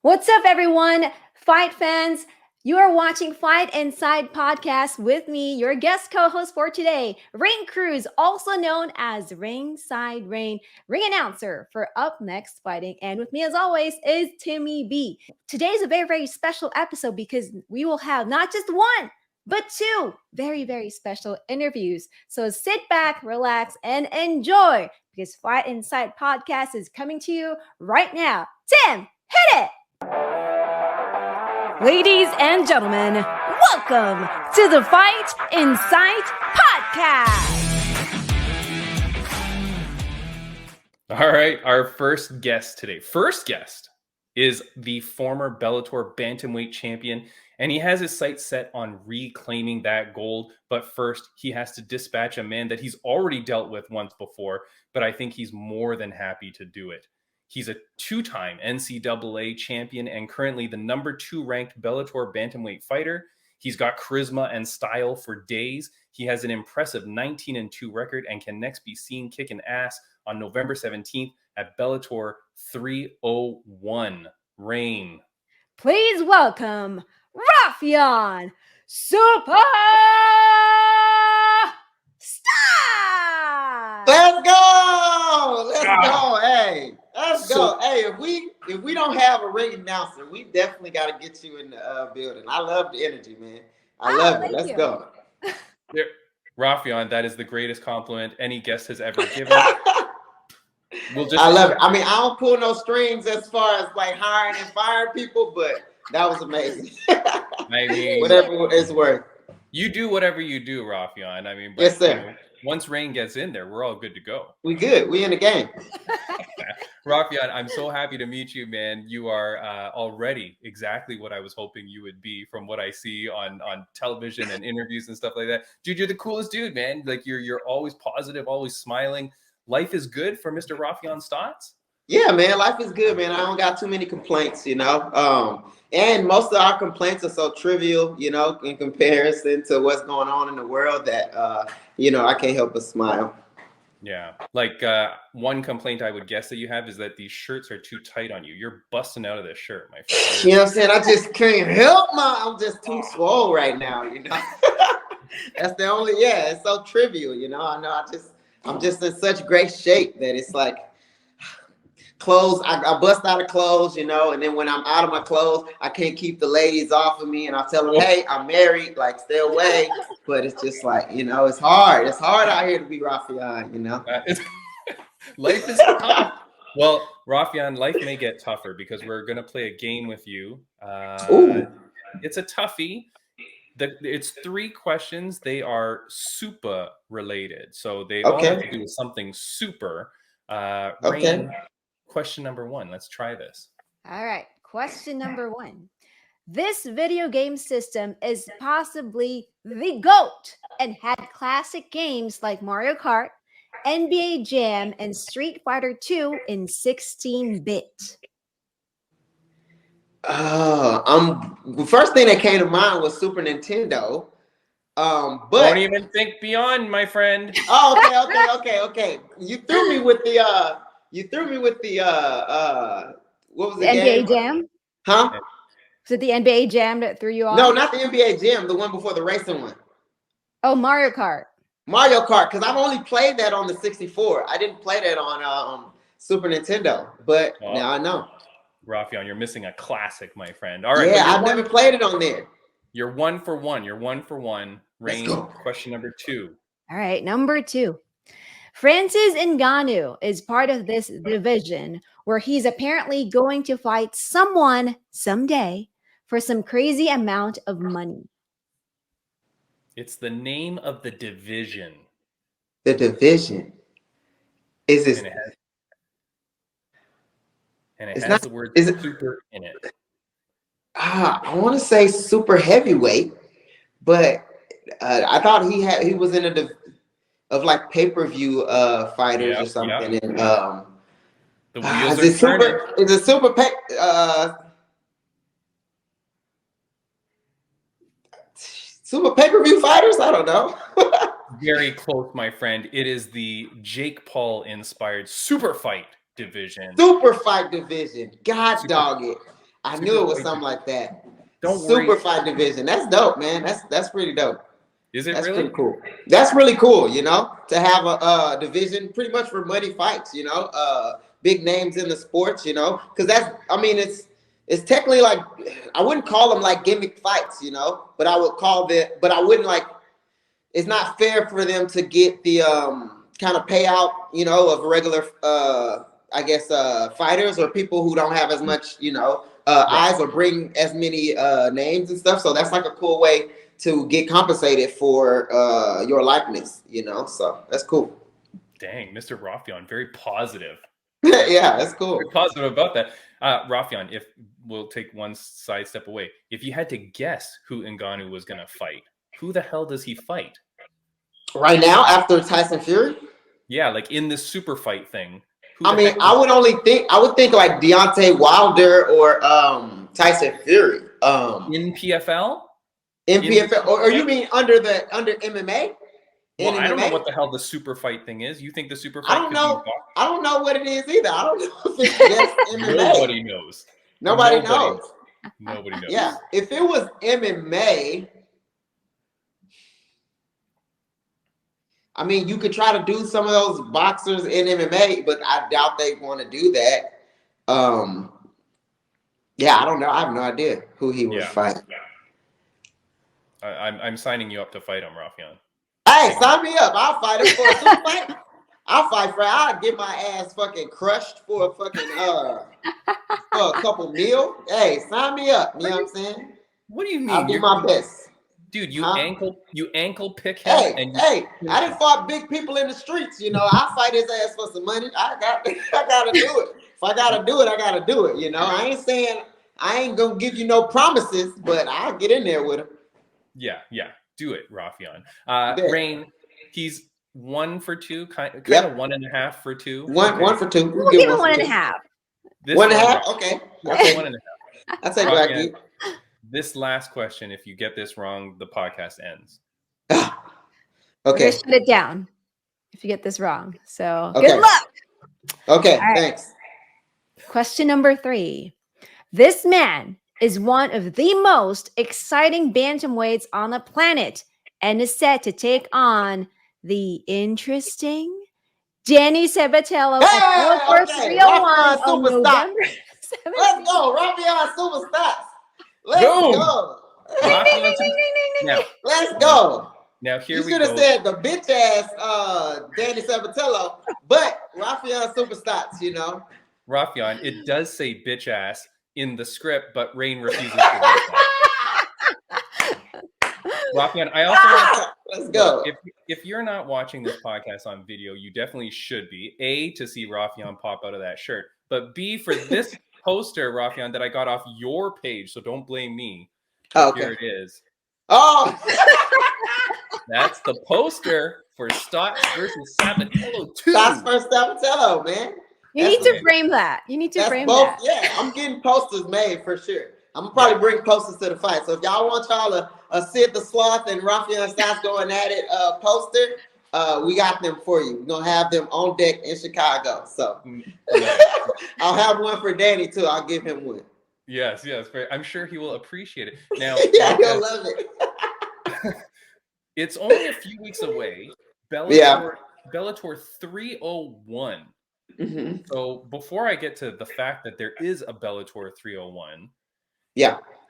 What's up, everyone? Fight fans, you are watching Fight Inside Podcast with me, your guest co-host for today, Rain Cruz, also known as Ringside Rain, ring announcer for Up Next Fighting. And with me, as always, is Timmy B. Today's a very, very special episode because we will have not just one, but two very, very special interviews. So sit back, relax, and enjoy because Fight Inside Podcast is coming to you right now. Tim, hit it! Ladies and gentlemen, welcome to the Fight Inside Podcast. All right, our first guest today. First guest is the former Bellator bantamweight champion, and he has his sights set on reclaiming that gold. But first, he has to dispatch a man that he's already dealt with once before, but I think he's more than happy to do it. He's a two-time NCAA champion and currently the number 2 ranked Bellator bantamweight fighter. He's got charisma and style for days. He has an impressive 19-2 record and can next be seen kicking ass on November 17th at Bellator 301. Rain. Please welcome Raufeon Stots. Let's go! Let's go! Hey, let's go! Hey, if we don't have a ring announcer, we definitely got to get you in the building. I love the energy, man. I love it. Let's go. Raufeon, that is the greatest compliment any guest has ever given. I love it. I mean, I don't pull no strings as far as like hiring and firing people, but that was amazing. I mean, whatever it's worth. You do whatever you do, Raufeon. I mean, but, yes, sir. You know, once Rain gets in there, we're all good to go. We good. We in the game. Raufeon, I'm so happy to meet you, man. You are already exactly what I was hoping you would be from what I see on television and interviews and stuff like that. Dude, you're the coolest dude, man. Like you're always positive, always smiling. Life is good for Mr. Raufeon Stots. Yeah, man, life is good, man. I don't got too many complaints, you know. And most of our complaints are so trivial, you know, in comparison to what's going on in the world that, you know, I can't help but smile. Yeah. Like one complaint I would guess that you have is that these shirts are too tight on you. You're busting out of this shirt, my friend. You know what I'm saying? I just can't help I'm just too swole right now, you know. That's the only, it's so trivial, you know. I know I'm just in such great shape that it's like, clothes, I bust out of clothes, you know, and then when I'm out of my clothes, I can't keep the ladies off of me, and I tell them, hey, I'm married, like, stay away. But it's just like, you know, it's hard. It's hard out here to be Raufeon, you know. Life is tough. Well, Raufeon, life may get tougher because we're going to play a game with you. It's a toughie. It's 3 questions. They are super related. So they all have to do with something super. Rain, question number 1. Let's try this. All right. Question number 1. This video game system is possibly the GOAT and had classic games like Mario Kart, NBA Jam, and Street Fighter 2 in 16-bit. The first thing that came to mind was Super Nintendo. But don't even think beyond, my friend. Oh, okay. You threw me with the what was the NBA Jam? Huh? Was it the NBA Jam that threw you off? No, not the NBA Jam, the one before the racing one. Oh, Mario Kart. Mario Kart, because I've only played that on the 64. I didn't play that on Super Nintendo, but now I know. Raufeon, you're missing a classic, my friend. All right. Yeah, I've never played it on there. You're 1 for 1. You're 1 for 1. Rain, question number 2. All right, number 2. Francis Ngannou is part of this division where he's apparently going to fight someone someday for some crazy amount of money. It's the name of the division. The division. Is this? And it has the word super in it. I want to say super heavyweight, but I thought he was in of like pay-per-view fighters or something. And the wheels is it super pay-per-view fighters? I don't know. Very close, my friend. It is the Jake Paul inspired super fight division. Super fight division. God dog it. I knew it was something like that. Don't Super worry. fight division. That's dope, man. That's pretty dope. Is it That's really? pretty cool. That's really cool, you know, to have a division pretty much for money fights, you know, big names in the sports, you know, because it's technically like, I wouldn't call them like gimmick fights, you know, but I wouldn't like, it's not fair for them to get the kind of payout, you know, of regular, I guess, fighters or people who don't have as much, you know, eyes or bring as many names and stuff. So that's like a cool way to get compensated for your likeness, you know. So that's cool. Dang, Mr. Raufeon, very positive. Yeah, that's cool. Very positive about that. Raufeon, if we'll take one side step away, if you had to guess who Ngannou was going to fight, who the hell does he fight? Right now, after Tyson Fury? Yeah, like in this super fight thing. I mean, I would think like Deontay Wilder or Tyson Fury. In PFL? In PFL, or you mean under MMA? Well, I don't know what the hell the super fight thing is. You think the super fight? I don't know. I don't know what it is either. I don't know if it's just MMA. Nobody knows. Nobody knows. Nobody knows. Yeah, if it was MMA, I mean, you could try to do some of those boxers in MMA, but I doubt they want to do that. Yeah, I don't know. I have no idea who he would fight. I'm signing you up to fight him, Raufeon. Hey, sign me up. I'll fight him for a super fight. I'll get my ass fucking crushed for a fucking for a couple meal. Hey, sign me up. You know what I'm saying? What do you mean? I'll do my best. Dude, you ankle pick him. Hey, I done fought big people in the streets. You know, I fight his ass for some money. I gotta do it. If I gotta do it, I gotta do it. You know, I ain't saying I ain't gonna give you no promises, but I'll get in there with him. Yeah. Do it, Raufeon. Rain, he's 1 for 2, kind of 1.5 for 2. One for 2. We'll give him 1.5. 1.5. Okay. 1.5. I'll take what I get. This last question, if you get this wrong, the podcast ends. Okay. Shut it down if you get this wrong. So good luck. Okay, right. Thanks. Question number 3. This man is one of the most exciting bantamweights on the planet and is set to take on the interesting Danny Sabatello at Bellator 301 on November 17th. Let's go, Raufeon Super Stots. Let's go. Let's go. Now here you we go. You should have said the bitch ass Danny Sabatello, but Raufeon Super Stots, you know. Raufeon, it does say bitch ass in the script, but Rain refuses to read that. Raufeon, I also want to let's go. If you're not watching this podcast on video, you definitely should be. A, to see Raufeon pop out of that shirt, but B, for this poster, Raufeon, that I got off your page, so don't blame me. Okay. Here it is. Oh, that's the poster for Stots versus Sabatello 2. Stots versus Sabatello, man. You need to frame that. You need to frame that. Yeah, I'm getting posters made for sure. I'm gonna probably bring posters to the fight. So if y'all want y'all a Sid the Sloth and Raufeon Stots going at it poster, we got them for you. We're gonna have them on deck in Chicago. So I'll have one for Danny too. I'll give him one. Yes. I'm sure he will appreciate it. Now, yeah, he'll love it. It's only a few weeks away. Bellator 301. Mm-hmm. So before I get to the fact that there is a Bellator 301,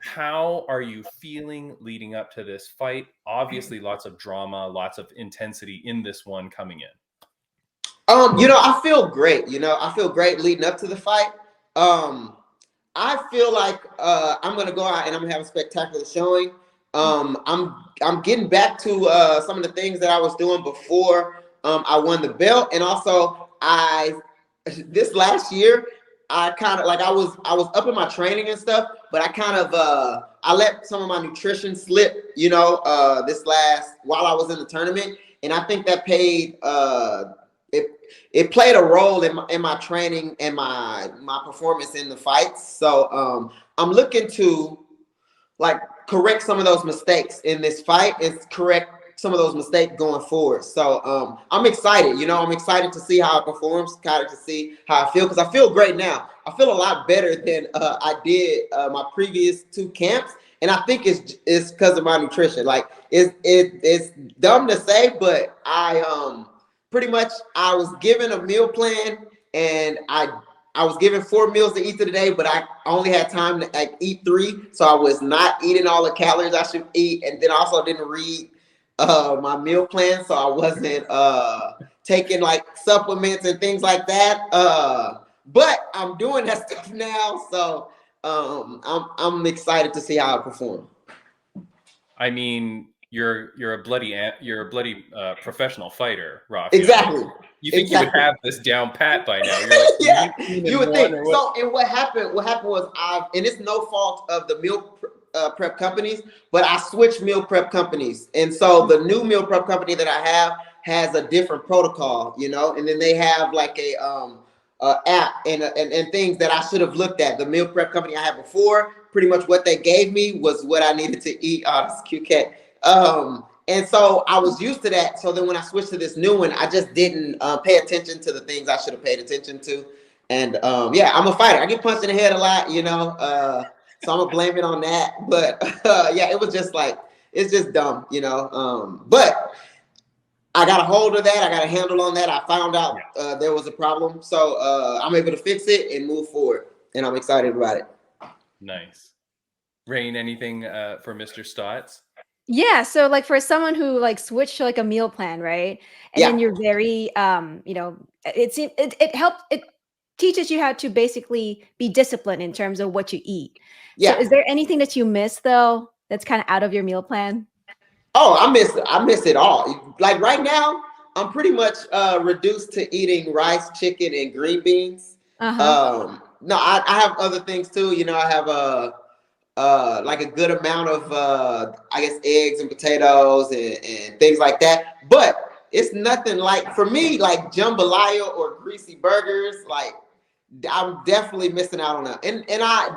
how are you feeling leading up to this fight? Obviously, lots of drama, lots of intensity in this one coming in. You know, I feel great. You know, I feel great leading up to the fight. I feel like I'm gonna go out and I'm gonna have a spectacular showing. I'm getting back to some of the things that I was doing before I won the belt, and also this last year I kind of like I was up in my training and stuff, but I kind of I let some of my nutrition slip, you know, while I was in the tournament, and I think that paid it played a role in my training and my performance in the fights. So I'm looking to like correct some of those mistakes in this fight and correct some of those mistakes going forward. So I'm excited. You know, I'm excited to see how it performs, excited to see how I feel, because I feel great now. I feel a lot better than I did my previous 2 camps. And I think it's because of my nutrition. Like it's dumb to say, but I pretty much I was given a meal plan, and I was given 4 meals to eat today, but I only had time to eat 3, so I was not eating all the calories I should eat, and then I also didn't read my meal plan, so I wasn't taking like supplements and things like that. But I'm doing that stuff now, so I'm excited to see how I perform. I mean, you're a bloody professional fighter, Raufeon. Exactly. You think you would have this down pat by now? You're like, yeah, you would think. So, and what happened was and it's no fault of the meal prep companies, but I switched meal prep companies, and so the new meal prep company that I have has a different protocol, you know, and then they have like a app and things that I should have looked at. The meal prep company I had before, pretty much what they gave me was what I needed to eat. This QK. And so I was used to that. So then when I switched to this new one, I just didn't pay attention to the things I should have paid attention to. And yeah, I'm a fighter. I get punched in the head a lot, you know. So I'm gonna blame it on that. But yeah, it was just like, it's just dumb, you know. But I got a hold of that. I got a handle on that. I found out there was a problem. So I'm able to fix it and move forward. And I'm excited about it. Nice. Rain, anything for Mr. Stots? Yeah, so like for someone who like switched to like a meal plan, right? And then you're very you know, it teaches you how to basically be disciplined in terms of what you eat. Yeah. So is there anything that you miss though that's kind of out of your meal plan? Oh, I miss it all. Like right now, I'm pretty much reduced to eating rice, chicken, and green beans. No, I have other things too. You know, I have like a good amount of I guess eggs and potatoes and things like that. But it's nothing like, for me, like jambalaya or greasy burgers. Like I'm definitely missing out on that. And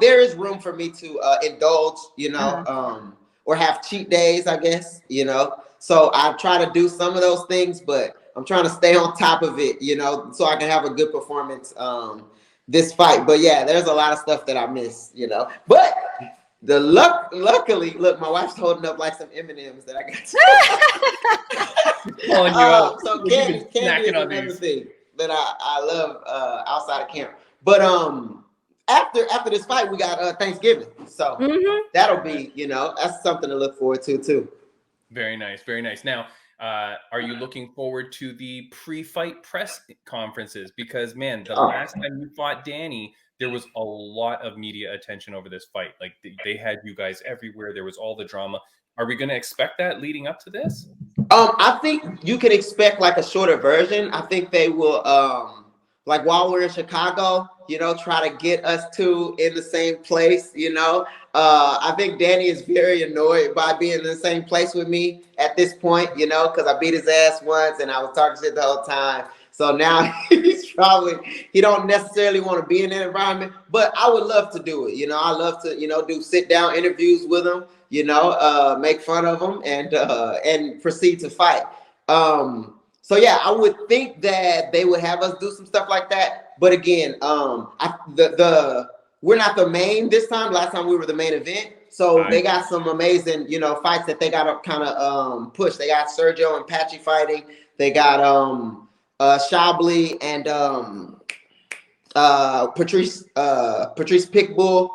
there is room for me to indulge, you know, or have cheat days, I guess, you know. So I try to do some of those things, but I'm trying to stay on top of it, you know, so I can have a good performance this fight. But yeah, there's a lot of stuff that I miss, you know. But luckily, look, my wife's holding up like some M&Ms that I got. Calling you out. So candy is another thing that I love outside of camp. But after this fight, we got Thanksgiving, so that'll be, you know, that's something to look forward to too. Very nice, very nice. Now, are you looking forward to the pre-fight press conferences? Because man, the last time you fought Danny, there was a lot of media attention over this fight. Like they had you guys everywhere. There was all the drama. Are we going to expect that leading up to this? I think you can expect like a shorter version. I think they will, like while we're in Chicago, you know, try to get us two in the same place, you know. I think Danny is very annoyed by being in the same place with me at this point, you know, because I beat his ass once and I was talking shit the whole time. So now he don't necessarily want to be in that environment, but I would love to do it. You know, I love to, you know, do sit down interviews with him, you know, make fun of him and proceed to fight. So yeah, I would think that they would have us do some stuff like that. But again, we're not the main this time. Last time we were the main event. So they got some amazing, you know, fights that they got to kind of push. They got Sergio and Paddy fighting. They got Shabli and Patrice Pitbull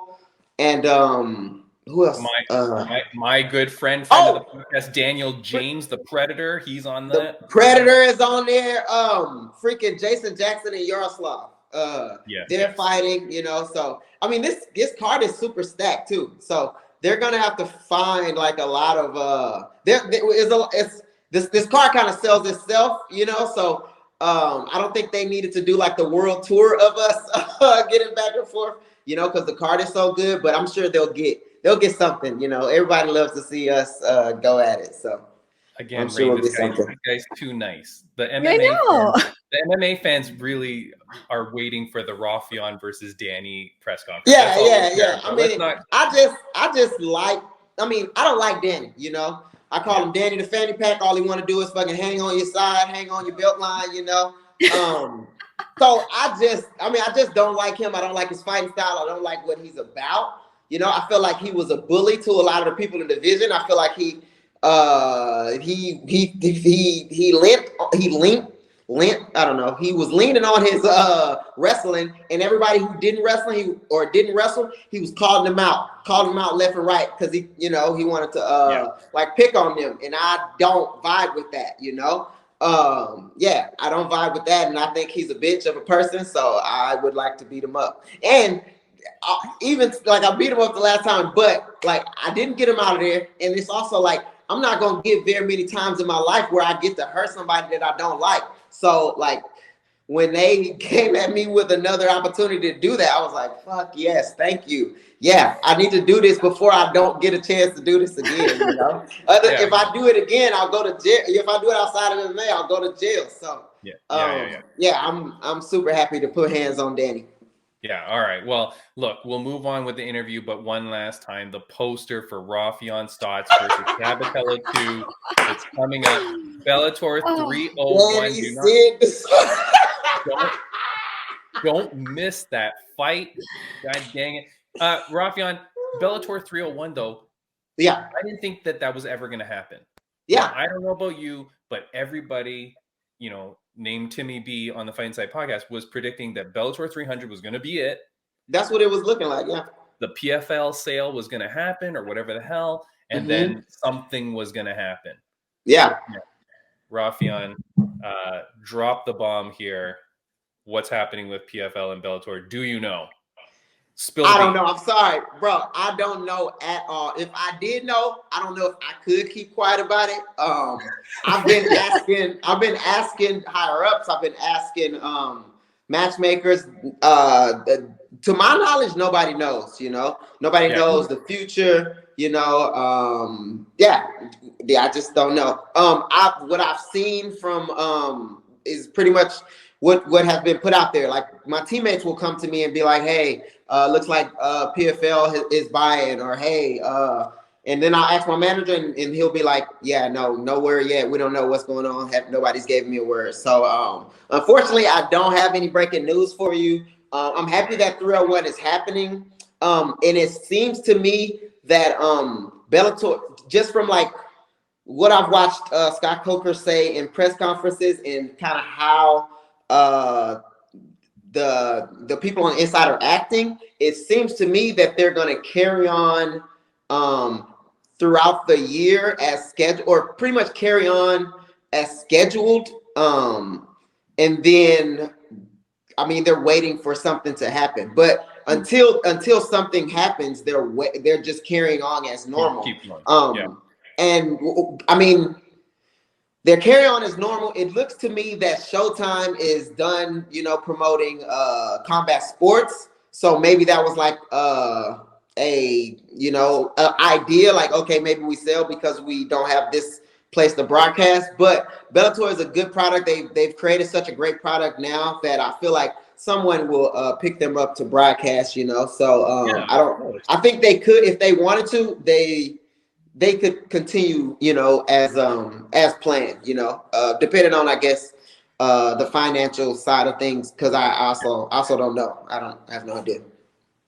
and who else? My good friend of the podcast, Daniel James, the Predator. He's on the Predator is on there. Freaking Jason Jackson and Yaroslav. They're fighting, you know. So I mean, this card is super stacked too. So they're gonna have to find like a lot of this card kind of sells itself, you know. So I don't think they needed to do like the world tour of us getting back and forth, you know, because the card is so good. But I'm sure they'll get something, you know. Everybody loves to see us go at it. So again, Ray, this guy's too nice. The MMA fans really are waiting for the Raufeon versus Danny press conference. Yeah. I mean, I just like. I mean, I don't like Danny, you know. I call him Danny the Fanny Pack. All he want to do is fucking hang on your side, hang on your belt line, you know. So I just don't like him. I don't like his fighting style. I don't like what he's about. You know, I feel like he was a bully to a lot of the people in the division. I feel like he leant. I don't know. He was leaning on his wrestling, and everybody who didn't wrestle, didn't wrestle, he was calling them out left and right because he wanted to like pick on them, and I don't vibe with that, you know. I don't vibe with that, and I think he's a bitch of a person, so I would like to beat him up. And even like I beat him up the last time, but like I didn't get him out of there, and it's also like I'm not gonna get very many times in my life where I get to hurt somebody that I don't like. So like when they came at me with another opportunity to do that, I was like, fuck yes, thank you. Yeah, I need to do this before I don't get a chance to do this again, you know? If I do it again, I'll go to jail. If I do it outside of MMA, I'll go to jail. So I'm super happy to put hands on Danny. Yeah, all right. Well, look, we'll move on with the interview, but one last time, the poster for Raufeon Stots versus Sabatello 2 is coming up. Bellator 301. Don't miss that fight. God dang it. Raufeon, Bellator 301, though. Yeah. I didn't think that was ever going to happen. Yeah. Now, I don't know about you, but everybody, named Timmy B on the Fight Inside podcast was predicting that Bellator 300 was going to be it. That's what it was looking like, yeah. The PFL sale was going to happen or whatever the hell, and then something was going to happen. Yeah. Raufeon, drop the bomb here. What's happening with PFL and Bellator? Do you know? I don't know. I'm sorry, bro. I don't know at all. If I did know, I don't know if I could keep quiet about it. I've been asking higher ups. I've been asking matchmakers. To my knowledge, nobody knows. You know, nobody knows the future. You know, I just don't know. What I've seen from is pretty much what has been put out there. Like my teammates will come to me and be like, "Hey, looks like PFL is buying," or "Hey," and then I'll ask my manager, and he'll be like, "Yeah, no word yet. We don't know what's going on. Nobody's gave me a word." So unfortunately, I don't have any breaking news for you. I'm happy that 301 is happening, and it seems to me that Bellator, just from like what I've watched Scott Coker say in press conferences and kind of how the people on the inside are acting, it seems to me that they're going to carry on throughout the year as scheduled, or pretty much carry on as scheduled. And then, I mean, they're waiting for something to happen, but until something happens, they're just carrying on as normal. Keep going. And I mean, they're carrying on as normal. It looks to me that Showtime is done, promoting combat sports. So maybe that was like a idea, like, okay, maybe we sell because we don't have this place to broadcast. But Bellator is a good product. They've created such a great product now that I feel like someone will pick them up to broadcast. So I think they could, if they wanted to, they could continue, as planned, depending on, I guess, the financial side of things, because I also don't know. I have no idea.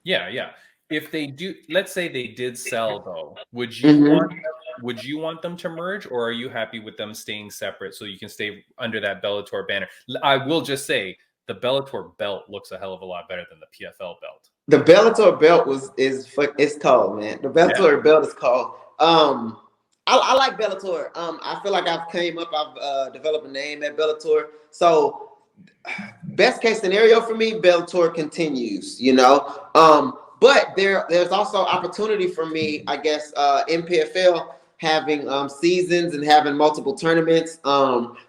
Yeah. If they do, let's say they did sell, though, would you want them to merge, or are you happy with them staying separate so you can stay under that Bellator banner? I will just say the Bellator belt looks a hell of a lot better than the PFL belt. The Bellator belt is cold, man. The Bellator belt is cold. I like Bellator. I feel like I've developed a name at Bellator. So best case scenario for me, Bellator continues, but there's also opportunity for me, I guess, in PFL, having seasons and having multiple tournaments.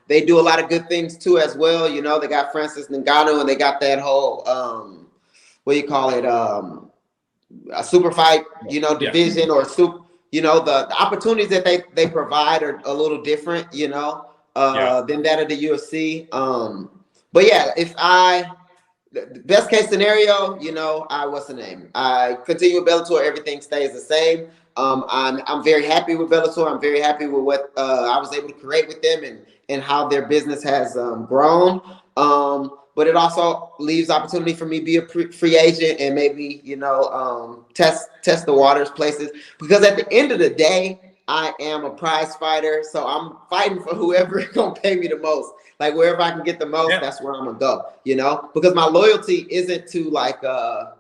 They do a lot of good things too as well. They got Francis Ngannou, and they got that whole what do you call it? A super fight, division or super. The opportunities that they provide are a little different, than that of the UFC. But yeah, the best case scenario, what's the name? I continue with Bellator, everything stays the same. I'm very happy with Bellator. I'm very happy with what I was able to create with them and how their business has grown. But it also leaves opportunity for me to be a free agent and maybe, test the waters places. Because at the end of the day, I am a prize fighter. So I'm fighting for whoever is going to pay me the most. Like wherever I can get the most, that's where I'm going to go, because my loyalty isn't to like the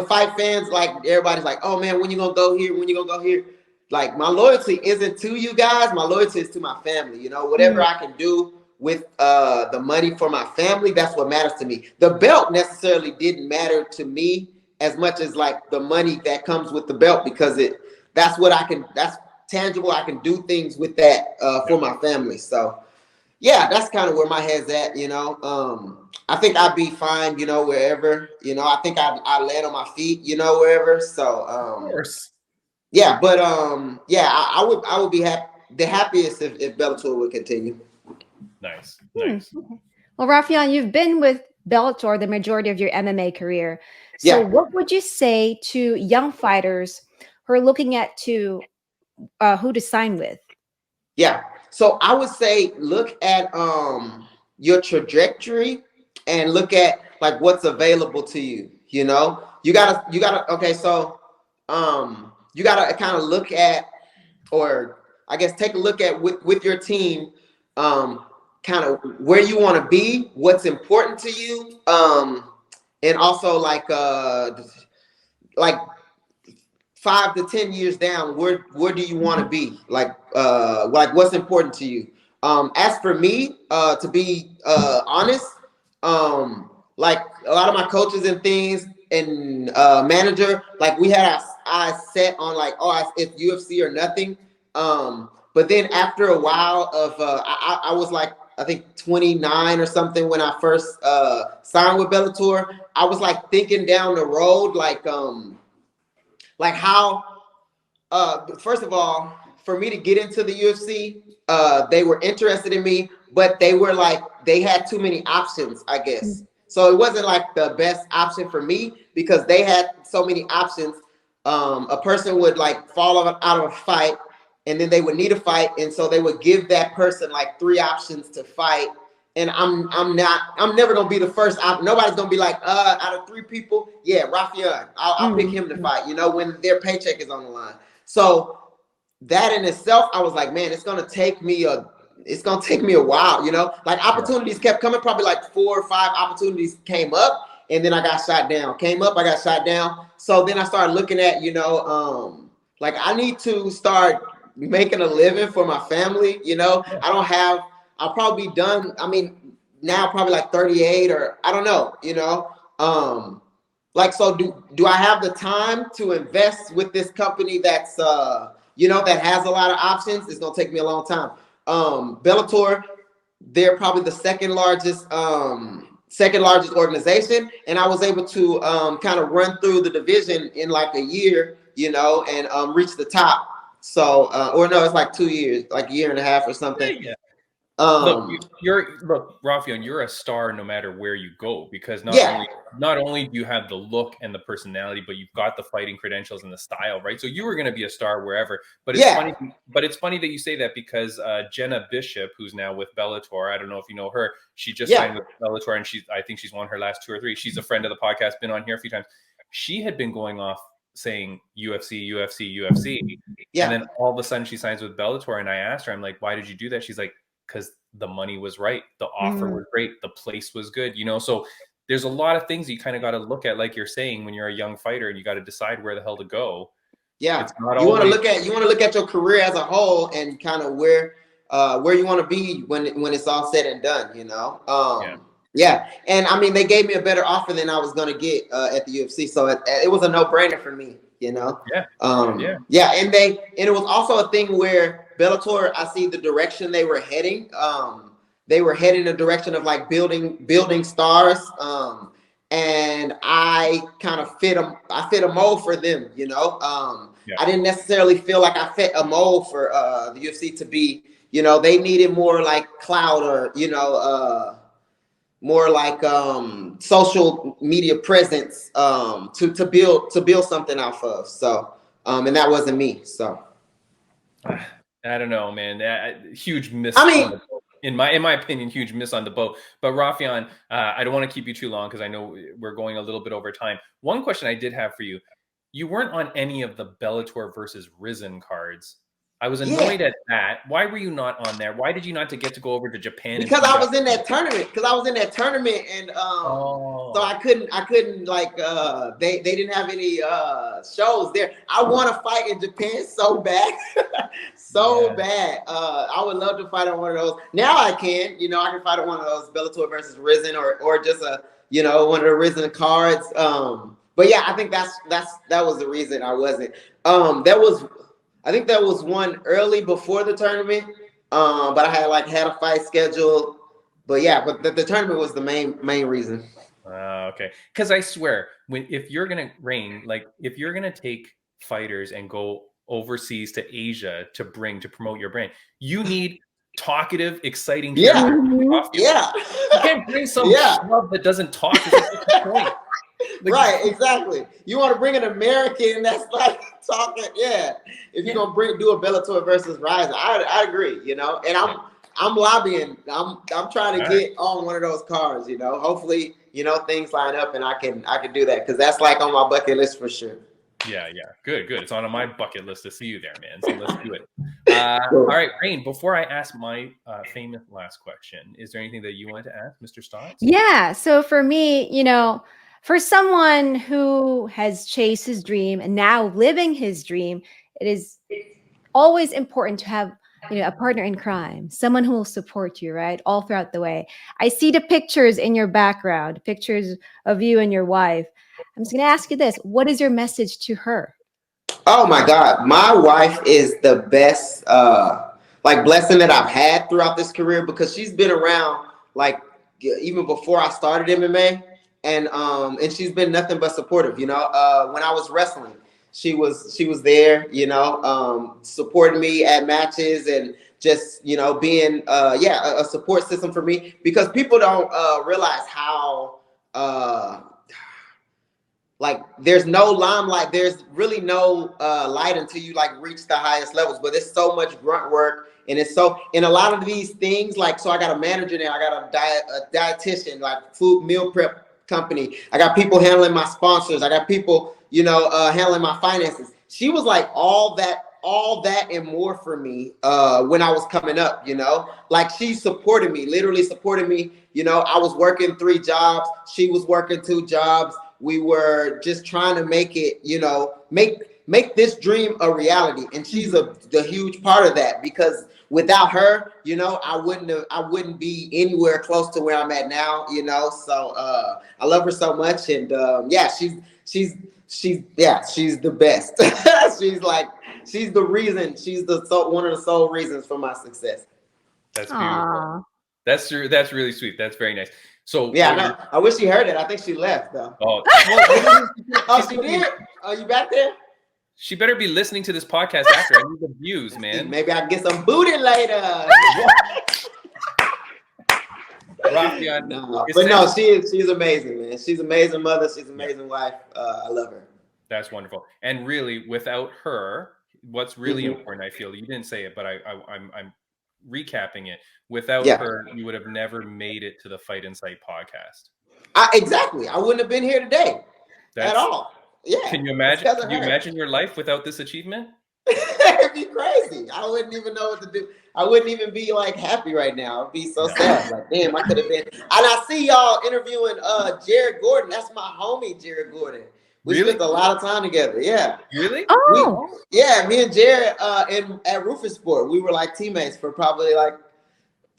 fight fans, like everybody's like, oh man, when you going to go here? When you going to go here? Like my loyalty isn't to you guys. My loyalty is to my family, whatever I can do with the money for my family, that's what matters to me. The belt necessarily didn't matter to me as much as like the money that comes with the belt, because that's tangible. I can do things with that for my family. So yeah, that's kind of where my head's at, I think I'd be fine, wherever, I think I land on my feet, wherever. So Of course. yeah, but I would be the happiest if Bellator would continue. Nice. Well, Raufeon, you've been with Bellator the majority of your MMA career. So Yeah. what would you say to young fighters who are looking at who to sign with? Yeah. So I would say look at your trajectory and look at like what's available to you. You gotta okay, so you gotta kind of look at, or I guess take a look at with your team, kind of where you want to be, what's important to you, and also like 5 to 10 years down, where do you want to be? Like what's important to you? As for me, to be honest, like a lot of my coaches and things and manager, like we had our eyes set on like, it's UFC or nothing. But then after a while of I was like, I think 29 or something when I first signed with Bellator. I was like thinking down the road, like how first of all, for me to get into the UFC, they were interested in me, but they had too many options, I guess. So it wasn't like the best option for me because they had so many options. A person would like fall out of a fight, and then they would need a fight, and so they would give that person like 3 options to fight. And I'm never gonna be the first. Nobody's gonna be like, out of 3 people, yeah, Raufeon, I'll pick him to fight. When their paycheck is on the line. So that in itself, I was like, man, it's gonna take me a while. Like opportunities kept coming. Probably like 4 or 5 opportunities came up, and then I got shot down. Came up, I got shot down. So then I started looking at, like I need to start making a living for my family. I'll probably be done. I mean, now probably like 38 or I don't know, like, so do I have the time to invest with this company that's, that has a lot of options? It's going to take me a long time. Bellator, they're probably the second largest organization. And I was able to kind of run through the division in like a year, and reach the top. So, or no, it's like 2 years, like a year and a half or something. Yeah. Look, Raufeon, you're a star no matter where you go, because not only do you have the look and the personality, but you've got the fighting credentials and the style, right? So you were going to be a star wherever. But it's funny that you say that, because Jenna Bishop, who's now with Bellator, I don't know if you know her, she just signed with Bellator, and I think she's won her last 2 or 3. She's a friend of the podcast, been on here a few times. She had been going off saying UFC, UFC, UFC. And then all of a sudden she signs with Bellator, and I asked her, I'm like, why did you do that? She's like, because the money was right, the offer was great, the place was good, so there's a lot of things you kind of got to look at, like you're saying, when you're a young fighter and you got to decide where the hell to go. It's not you want to look at your career as a whole and kind of where you want to be when it's all said and done, and I mean, they gave me a better offer than I was going to get at the UFC, so it was a no-brainer for me, and it was also a thing where Bellator, I see the direction they were heading. They were heading in a direction of like building stars. And I kind of fit a mold for them, I didn't necessarily feel like I fit a mold for the UFC to be, they needed more like clout or, more like social media presence to build something off of. So And that wasn't me. So I don't know, man. Huge miss. I mean, on the boat. In my opinion, huge miss on the boat. But Raufeon, I don't want to keep you too long because I know we're going a little bit over time. One question I did have for you: you weren't on any of the Bellator versus Risen cards. I was annoyed at that. Why were you not on there? Why did you not get to go over to Japan? Because I was in that tournament. And so I couldn't like they didn't have any shows there. I want to fight in Japan so bad. Bad. I would love to fight on one of those. Now I can, I can fight on one of those Bellator versus Risen or just one of the Risen cards. But yeah, I think that was the reason I wasn't. I think there was one early before the tournament, but I had a fight scheduled. But yeah, the tournament was the main reason. Okay, because I swear, if you're gonna if you're gonna take fighters and go overseas to Asia to promote your brand, you need talkative, exciting characters. Yeah. You can't bring some schlub that doesn't talk. Point. Right, exactly. You want to bring an American that's like talking, If you're gonna do a Bellator versus Rise, I agree, and I'm lobbying. I'm trying to get on one of those cards, Hopefully, things line up and I can do that because that's like on my bucket list for sure. Yeah, good. It's on my bucket list to see you there, man. So let's do it. All right, Rain. Before I ask my famous last question, is there anything that you want to ask, Mr. Stots? Yeah. So for me, for someone who has chased his dream and now living his dream, it is always important to have a partner in crime, someone who will support you, right, all throughout the way. I see the pictures in your background, pictures of you and your wife. I'm just going to ask you this: what is your message to her? Oh my God, my wife is the best blessing that I've had throughout this career because she's been around even before I started MMA. And she's been nothing but supportive, when I was wrestling, she was there, supporting me at matches and just, being, a support system for me because people don't realize how, there's no limelight. There's really no light until you reach the highest levels, but it's so much grunt work. And it's in a lot of these things, so I got a manager now, I got a dietitian, food meal prep company. I got people handling my sponsors. I got people, handling my finances. She was all that and more for me when I was coming up, she supported me, literally supported me. I was working 3 jobs. She was working 2 jobs. We were just trying to make it, make this dream a reality. And she's a huge part of that because without her, I wouldn't be anywhere close to where I'm at now, So I love her so much, and she's the best. she's the reason. She's one of the sole reasons for my success. That's beautiful. Aww. That's really sweet. That's very nice. So I wish she heard it. I think she left though. Oh, she did. Are you back there? She better be listening to this podcast after. I need the views, man. Maybe I can get some booty later. Raufeon, but she's amazing, man. She's an amazing mother. She's an amazing wife. I love her. That's wonderful. And really, without her, what's really important, I feel, you didn't say it, but I'm recapping it. Without her, you would have never made it to the Fight Insight podcast. Exactly. I wouldn't have been here today at all. Yeah. Can you imagine your life without this achievement? It'd be crazy. I wouldn't even know what to do. I wouldn't even be happy right now. I'd be so sad. Damn, I could have been. And I see y'all interviewing Jared Gordon. That's my homie, Jared Gordon. We spent a lot of time together. Yeah. Really? Oh. Me and Jared at Raufeon Sport, we were teammates for probably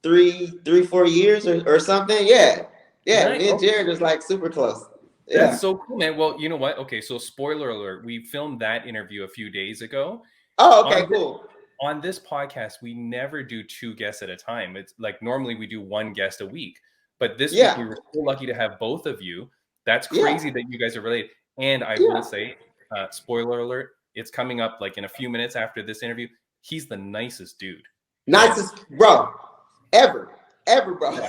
3-4 years or something. Yeah. Yeah. Me and Jared is super close. Yeah. That's so cool, man. Well, you know what? Okay, so spoiler alert, we filmed that interview a few days ago. Oh, okay, cool. On this podcast, we never do 2 guests at a time. It's normally we do 1 guest a week. But this week we were so lucky to have both of you. That's crazy that you guys are related. And I will say, spoiler alert, it's coming up in a few minutes after this interview. He's the nicest dude. Nicest bro ever, bro.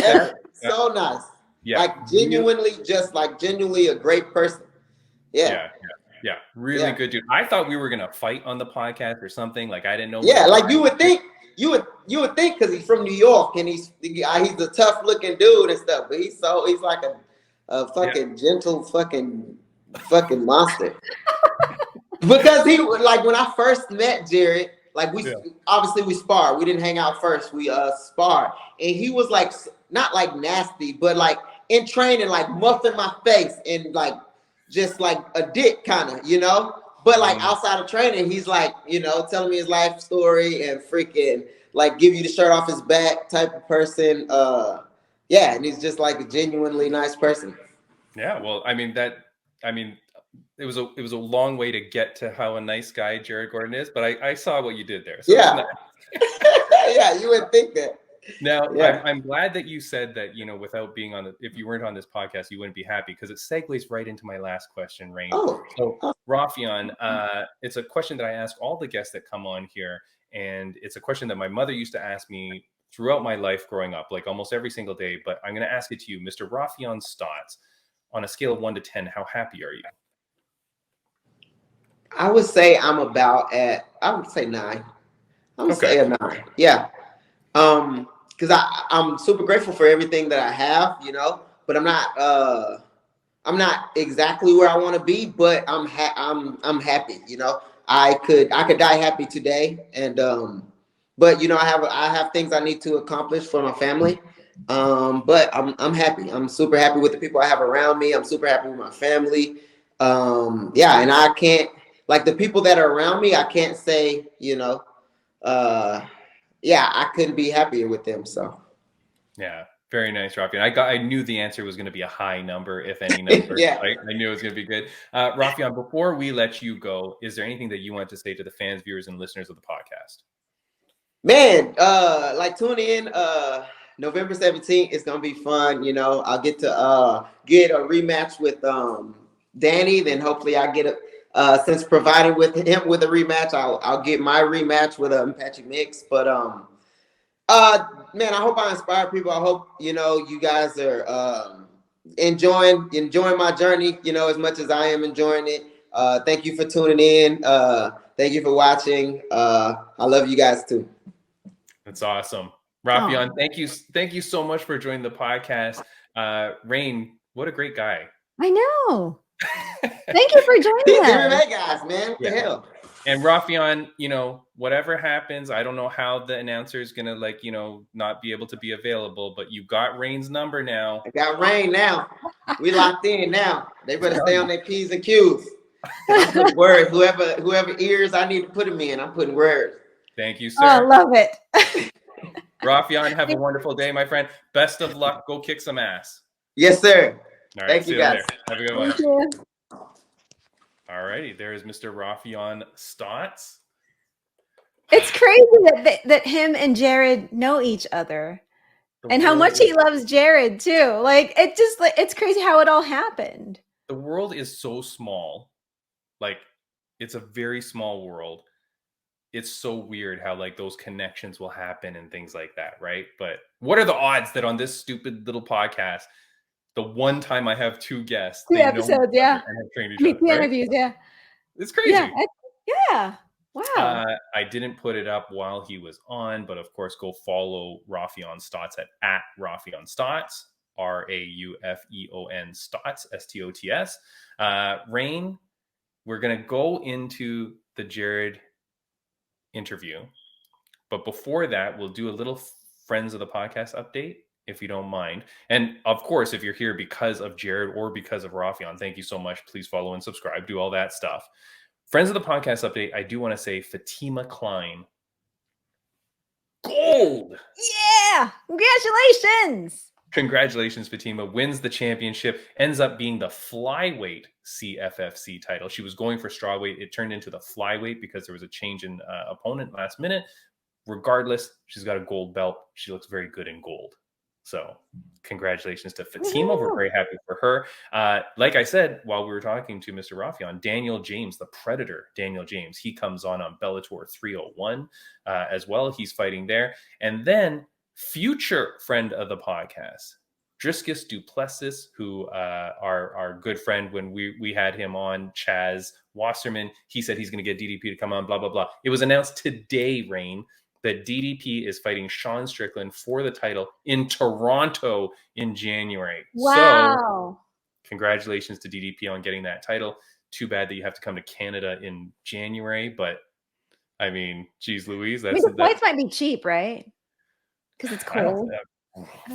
Ever. So nice. Yeah. Genuinely, genuinely a great person. Yeah. Yeah, really good dude. I thought we were gonna fight on the podcast or something. Like I didn't know. Yeah, like you would think because he's from New York and he's a tough looking dude and stuff, but he's like a fucking gentle fucking monster. Because he like when I first met Jared, like obviously we sparred. We didn't hang out first. We sparred, and he was like not like nasty, but like in training, like muffing my face and like just like a dick kind of, you know. But like outside of training, he's like, you know, telling me his life story and freaking like give you the shirt off his back type of person. Yeah, and he's just like a genuinely nice person. Yeah, well, I mean it was a long way to get to how a nice guy Jared Gordon is, but I saw what you did there. So yeah. Yeah, you would think that. Now, I'm glad that you said that, you know, without being if you weren't on this podcast, you wouldn't be happy, because it segues right into my last question, Rain. So, Raufeon, it's a question that I ask all the guests that come on here, and it's a question that my mother used to ask me throughout my life growing up, like almost every single day, but I'm going to ask it to you, Mr. Raufeon Stots. On a scale of 1 to 10, how happy are you? I would say I would say 9. I would say a 9. Yeah. Because I'm super grateful for everything that I have, you know, but I'm not exactly where I want to be, but I'm happy, you know. I could die happy today, and but you know, I have things I need to accomplish for my family. But I'm happy. I'm super happy with the people I have around me. I'm super happy with my family. Yeah, and I can't, like, the people that are around me, I can't say, you know, yeah, I couldn't be happier with them. So yeah, very nice, Raufeon. I knew the answer was going to be a high number, if any number. yeah, I knew it was going to be good. Raufeon, before we let you go, is there anything that you want to say to the fans, viewers, and listeners of the podcast? man, like tune in. November 17th, it's gonna be fun. You know, I'll get to get a rematch with Danny. Then hopefully I get since provided with him with a rematch, I'll get my rematch with Apache Mix. But man, I hope I inspire people. I hope, you know, you guys are enjoying my journey, you know, as much as I am enjoying it. Thank you for tuning in. Thank you for watching. I love you guys too. That's awesome. Raufeon, thank you so much for joining the podcast. Rain, what a great guy. I know. Thank you for joining us. MMA guys, man. What the hell? And Raufeon, you know, whatever happens, I don't know how the announcer is going to, like, you know, not be able to be available, but you got Rain's number now. I got Rain now. We locked in now. They better stay on their P's and Q's. I'm putting words. Whoever ears I need to put them in, I'm putting words. Thank you, sir. Oh, I love it. Raufeon, have a wonderful day, my friend. Best of luck. Go kick some ass. Yes, sir. All right, thank you, guys. Have a good one. Thank you. All righty, there is Mr. Raufeon Stots. It's crazy that him and Jared know each other, and how much he loves Jared too. Like, it's crazy how it all happened. The world is so small. Like, it's a very small world. It's so weird how, like, those connections will happen and things like that, right? But what are the odds that on this stupid little podcast, the one time I have 2 guests, two episodes, yeah, and have trained each other, two interviews, yeah, it's crazy. Yeah. Wow. I didn't put it up while he was on, but of course, go follow Raufeon Stots at Raufeon Stots, Raufeon Stots, Stots. Rain, we're gonna go into the Jared interview, but before that, we'll do a little friends of the podcast update, if you don't mind. And of course, if you're here because of Jared or because of Raufeon, thank you so much. Please follow and subscribe, do all that stuff. Friends of the podcast update, I do want to say Fatima Klein, gold. Yeah, congratulations. Congratulations, Fatima. Wins the championship, ends up being the flyweight CFFC title. She was going for strawweight. It turned into the flyweight because there was a change in opponent last minute. Regardless, she's got a gold belt. She looks very good in gold. So congratulations to Fatima. We're very happy for her. Like I said, while we were talking to Mr. Raufeon, Daniel James, the Predator, Daniel James, he comes on Bellator 301 as well. He's fighting there. And then future friend of the podcast, Driscus Duplessis, who our good friend when we had him on, Chaz, Wasserman, he said he's going to get DDP to come on, blah, blah, blah. It was announced today, Rain, that DDP is fighting Sean Strickland for the title in Toronto in January. Wow. So congratulations to DDP on getting that title. Too bad that you have to come to Canada in January, but I mean, geez Louise, I mean, the flights might be cheap, right? Because it's cold.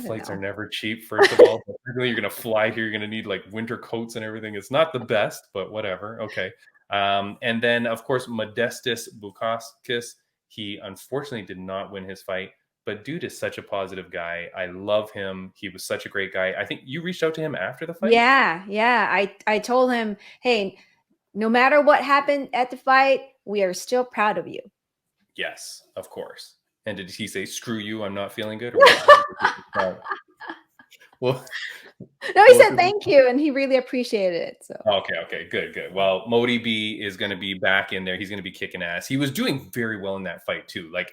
Flights are never cheap, first of all. But really, you're going to fly here. You're going to need like winter coats and everything. It's not the best, but whatever. Okay. And then, of course, Modestus Bukauskas. He unfortunately did not win his fight, but dude is such a positive guy. I love him. He was such a great guy. I think you reached out to him after the fight. Yeah. I told him, hey, no matter what happened at the fight, we are still proud of you. Yes, of course. And did he say, screw you, I'm not feeling good? Or what? Well, no, he said thank you, and he really appreciated it. So okay, good. Well, Modi B is going to be back in there. He's going to be kicking ass. He was doing very well in that fight too. Like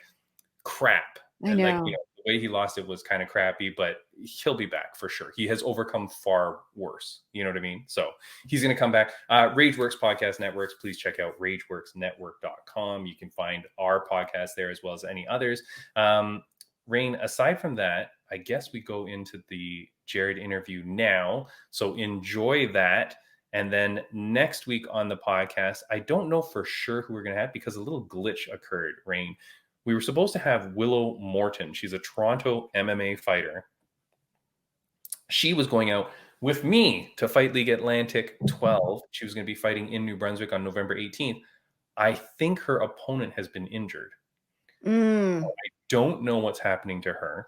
crap. I know. Like, the way he lost it was kind of crappy, but he'll be back for sure. He has overcome far worse. You know what I mean? So he's going to come back. Rageworks Podcast Networks. Please check out rageworksnetwork.com. You can find our podcast there as well as any others. Rain, aside from that, I guess we go into the Jared interview now. So enjoy that. And then next week on the podcast, I don't know for sure who we're going to have because a little glitch occurred, Rain. We were supposed to have Willow Morton. She's a Toronto MMA fighter. She was going out with me to Fight League Atlantic 12. She was going to be fighting in New Brunswick on November 18th. I think her opponent has been injured. I don't know what's happening to her.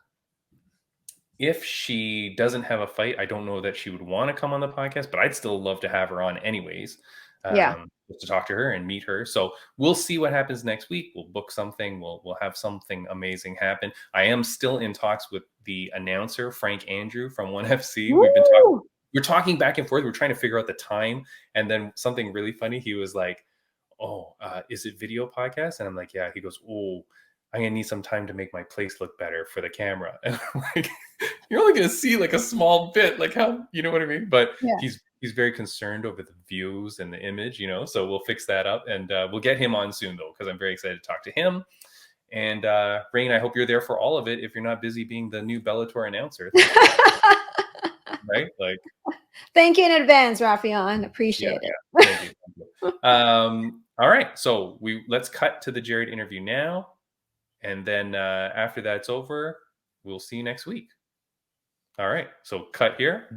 If she doesn't have a fight, I don't know that she would want to come on the podcast, but I'd still love to have her on anyways. Just to talk to her and meet her. So we'll see what happens next week. We'll book something. We'll have something amazing happen. I am still in talks with the announcer, Frank Andrew from 1FC. We're talking back and forth. We're trying to figure out the time. And then something really funny. He was like, oh, is it video podcast? And I'm like, yeah. He goes, oh, I'm going to need some time to make my place look better for the camera. And I'm like, you're only going to see like a small bit, like how, you know what I mean? But he's very concerned over the views and the image, so we'll fix that up. And we'll get him on soon, though, because I'm very excited to talk to him. And Rain, I hope you're there for all of it if you're not busy being the new Bellator announcer. Right? Like, thank you in advance, Raufeon. Appreciate it. Thank you. All right. So let's cut to the Jared interview now. And then after that's over, we'll see you next week. All right. So cut here.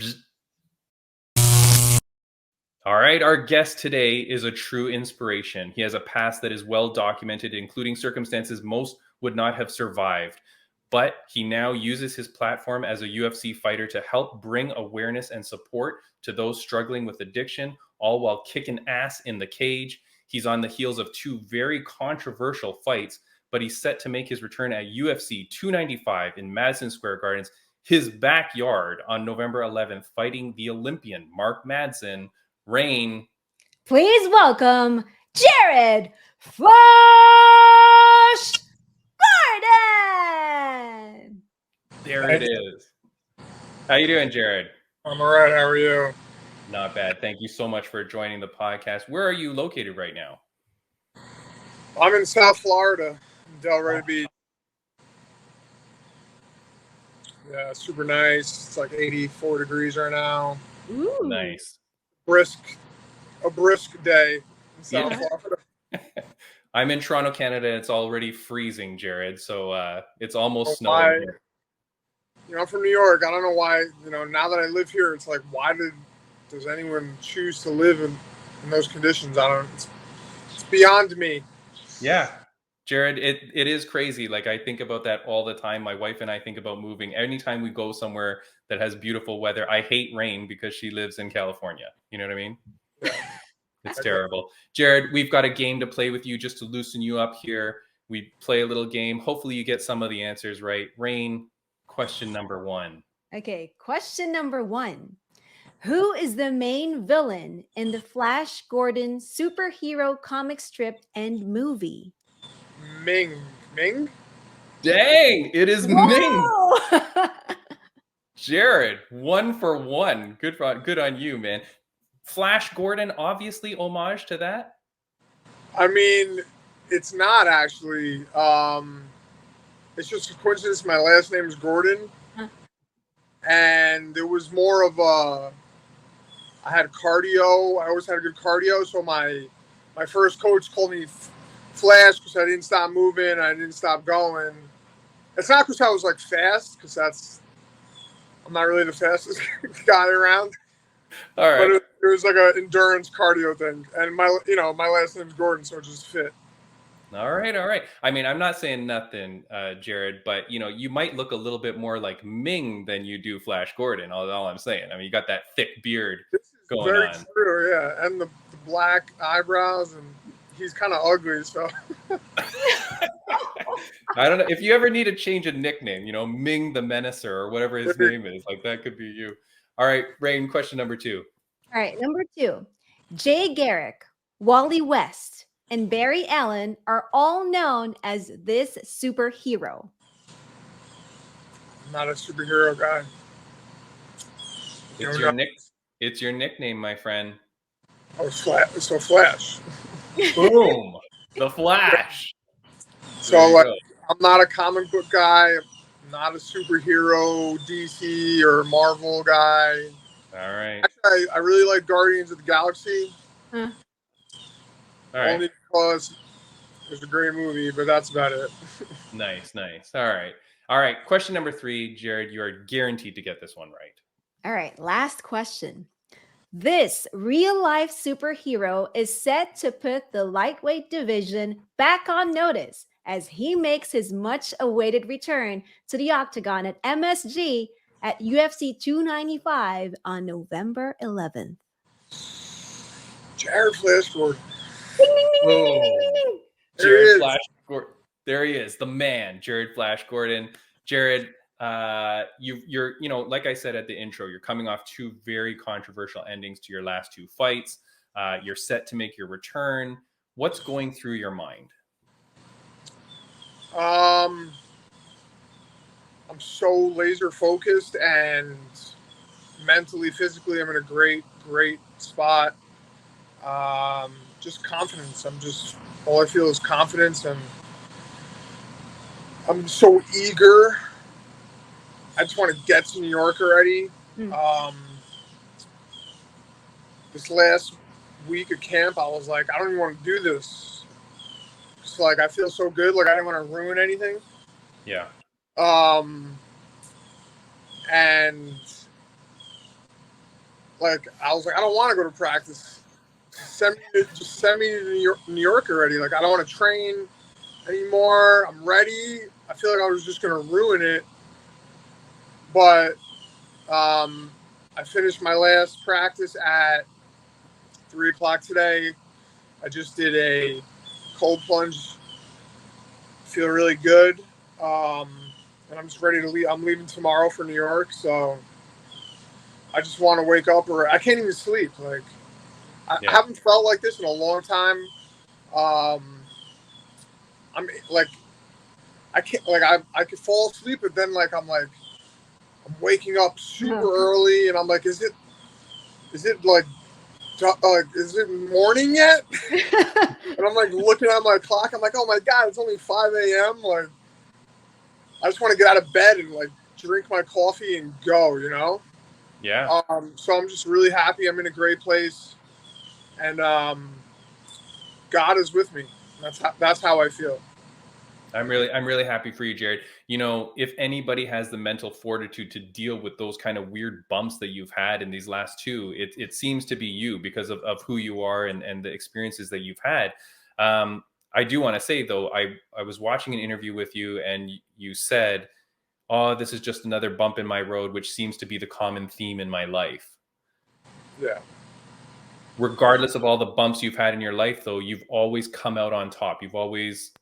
All right. Our guest today is a true inspiration. He has a past that is well documented, including circumstances most would not have survived. But he now uses his platform as a UFC fighter to help bring awareness and support to those struggling with addiction, all while kicking ass in the cage. He's on the heels of two very controversial fights, but he's set to make his return at UFC 295 in Madison Square Gardens, his backyard, on November 11th, fighting the Olympian Mark Madsen. Rain, please welcome Jared Flash Gordon. There it is. How you doing, Jared? I'm all right. How are you? Not bad. Thank you so much for joining the podcast. Where are you located right now? I'm in South Florida, Delray Beach. Yeah, super nice. It's like 84 degrees right now. Ooh. Nice. A brisk day in South Florida. I'm in Toronto, Canada. It's already freezing, Jared. So it's almost snowing here. I'm from New York. I don't know why, now that I live here, it's like, why does anyone choose to live in those conditions? It's beyond me. Yeah. Jared, it is crazy. Like, I think about that all the time. My wife and I think about moving. Anytime we go somewhere that has beautiful weather, I hate rain because she lives in California. You know what I mean? Yeah. It's terrible. Jared, we've got a game to play with you just to loosen you up here. We play a little game. Hopefully you get some of the answers right. Rain, question number 1. Okay, question number 1. Who is the main villain in the Flash Gordon superhero comic strip and movie? Ming? Dang, it is Whoa! Ming. Jared, 1 for 1. Good on you, man. Flash Gordon, obviously homage to that. I mean, it's not actually. It's just a coincidence. My last name is Gordon, and it was more of a. I had cardio. I always had a good cardio, so my first coach called me Flash because I didn't stop moving. I didn't stop going. It's not because I was like fast, because I'm not really the fastest guy around. All But right. it was like an endurance cardio thing, and my last name's Gordon, so it just fit. All right, all right. I mean, I'm not saying nothing, Jared, but you might look a little bit more like Ming than you do Flash Gordon. All I'm saying. I mean, you got that thick beard This is going very on. true, yeah, and the black eyebrows, and he's kind of ugly, so. I don't know if you ever need to change a nickname. Ming the Menacer or whatever his name is. Like that could be you. All right, Rain. Question number 2. All right, number 2. Jay Garrick, Wally West, and Barry Allen are all known as this superhero. I'm not a superhero guy. It's your nickname, my friend. Oh, so Flash. Boom. The Flash. So I'm not a comic book guy. I'm not a superhero DC or Marvel guy. All right. Actually, I really like Guardians of the Galaxy. All right. Only because it's a great movie, but that's about it. Nice. All right. Question number 3, Jared. You are guaranteed to get this one right. All right, last question. This real-life superhero is set to put the lightweight division back on notice as he makes his much-awaited return to the octagon at MSG at UFC 295 on November 11th. Jared Flash Gordon. Jared Flash Gordon. There he is, the man, Jared Flash Gordon. Jared, you're like I said at the intro, you're coming off 2 very controversial endings to your last 2 fights. You're set to make your return. What's going through your mind? I'm so laser focused, and mentally, physically, I'm in a great spot. Just confidence. All I feel is confidence, and I'm so eager. I just want to get to New York already. This last week of camp, I was like, I don't even want to do this. It's like, I feel so good. Like, I didn't want to ruin anything. Yeah. And like, I was like, I don't want to go to practice. Just send me to New York already. Like, I don't want to train anymore. I'm ready. I feel like I was just going to ruin it. But I finished my last practice at 3 o'clock today. I just did a cold plunge. Feel really good. And I'm just ready to leave. I'm leaving tomorrow for New York, so I just want to wake up, or I can't even sleep. Like, I haven't felt like this in a long time. I'm like, I can't, like, I could fall asleep, but then I'm waking up super early, and I'm like, is it like, is it morning yet? And I'm like looking at my clock. I'm like, oh my God, it's only 5 a.m. Like, I just want to get out of bed and like drink my coffee and go, Yeah. So I'm just really happy. I'm in a great place, and God is with me. That's how I feel. I'm really happy for you, Jared. If anybody has the mental fortitude to deal with those kind of weird bumps that you've had in these last 2, it seems to be you, because of who you are and the experiences that you've had. I do want to say, though, I was watching an interview with you, and you said, oh, this is just another bump in my road, which seems to be the common theme in my life. Yeah. Regardless of all the bumps you've had in your life, though, you've always come out on top. You've always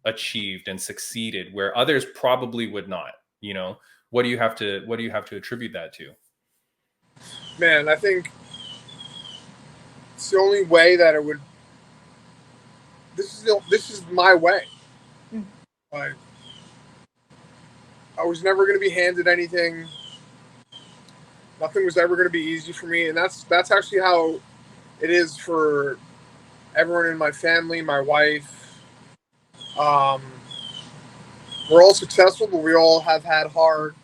achieved and succeeded where others probably would not. What do you have to attribute that to? Man, I think it's the only way that it would. This is my way. Like, I was never going to be handed anything. Nothing was ever going to be easy for me, and that's actually how it is for everyone in my family, my wife, we're all successful, but we all have had hard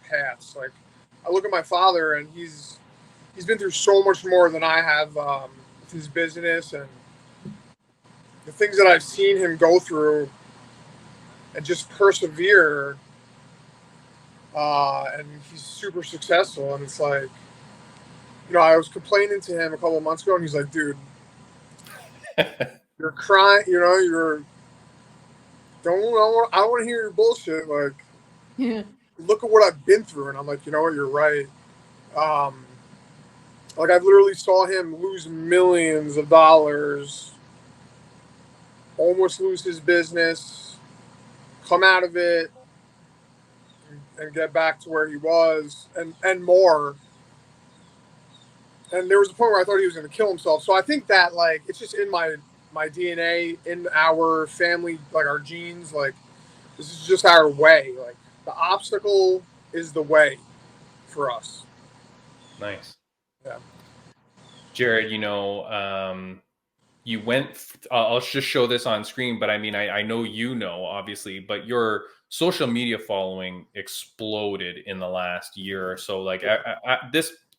paths. Like, I look at my father, and he's been through so much more than I have with his business and the things that I've seen him go through and just persevere. And he's super successful. And it's like, I was complaining to him a couple of months ago, and he's like, dude, you're crying, I don't want to hear your bullshit. Like, Yeah. look at what I've been through. And I'm like, you know what, you're right. Like, I've literally saw him lose millions of dollars, almost lose his business, come out of it, and get back to where he was, and more. And there was a point where I thought he was going to kill himself. So I think that, like, it's just in my DNA, in our family, like our genes. Like, this is just our way. Like, the obstacle is the way for us. Nice. Yeah. Jared, you went, I'll just show this on screen, but I mean, I know, obviously, but your social media following exploded in the last year or so. Like,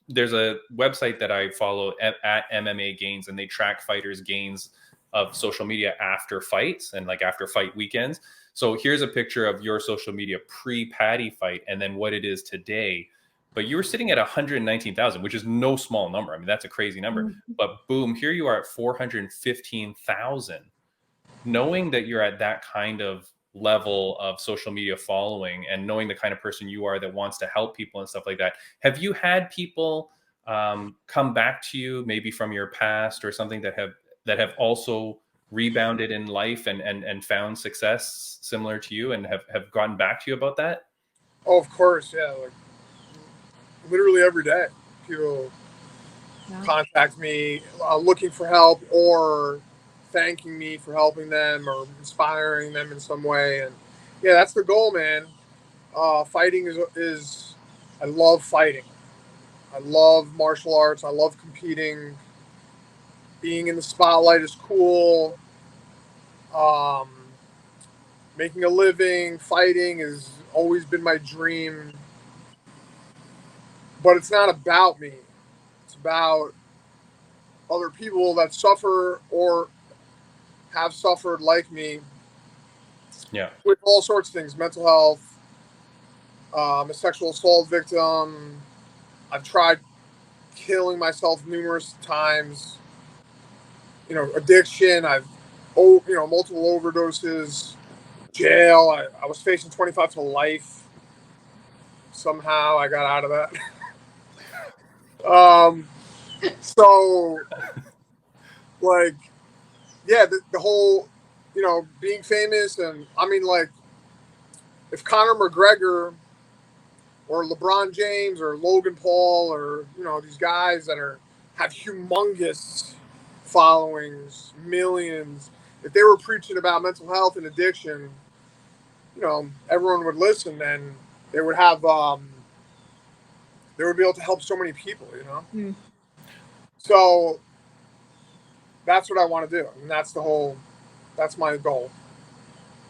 there's a website that I follow at MMA Gains, and they track fighters' gains of social media after fights and like after fight weekends. So here's a picture of your social media pre-Paddy fight and then what it is today. But you were sitting at 119,000, which is no small number. I mean, that's a crazy number. Mm-hmm. But boom, here you are at 415,000. Knowing that you're at that kind of level of social media following and knowing the kind of person you are that wants to help people and stuff like that, have you had people come back to you maybe from your past or something that have also rebounded in life and found success similar to you and have gotten back to you about that? Oh, of course. Yeah. Like, literally every day, people contact me looking for help or thanking me for helping them or inspiring them in some way. And yeah, that's the goal, man. Fighting is I love fighting. I love martial arts. I love competing. Being in the spotlight is cool. Making a living, fighting has always been my dream. But it's not about me. It's about other people that suffer or have suffered like me. Yeah. With all sorts of things, mental health. I'm a sexual assault victim. I've tried killing myself numerous times. Addiction. I've, multiple overdoses. Jail. I was facing 25 to life. Somehow I got out of that. So, like, yeah, the whole, being famous, and I mean, like, if Conor McGregor or LeBron James or Logan Paul or these guys that have humongous followings, millions, if they were preaching about mental health and addiction, everyone would listen, and they would have they would be able to help so many people, Mm. So that's what I want to do, and that's my goal.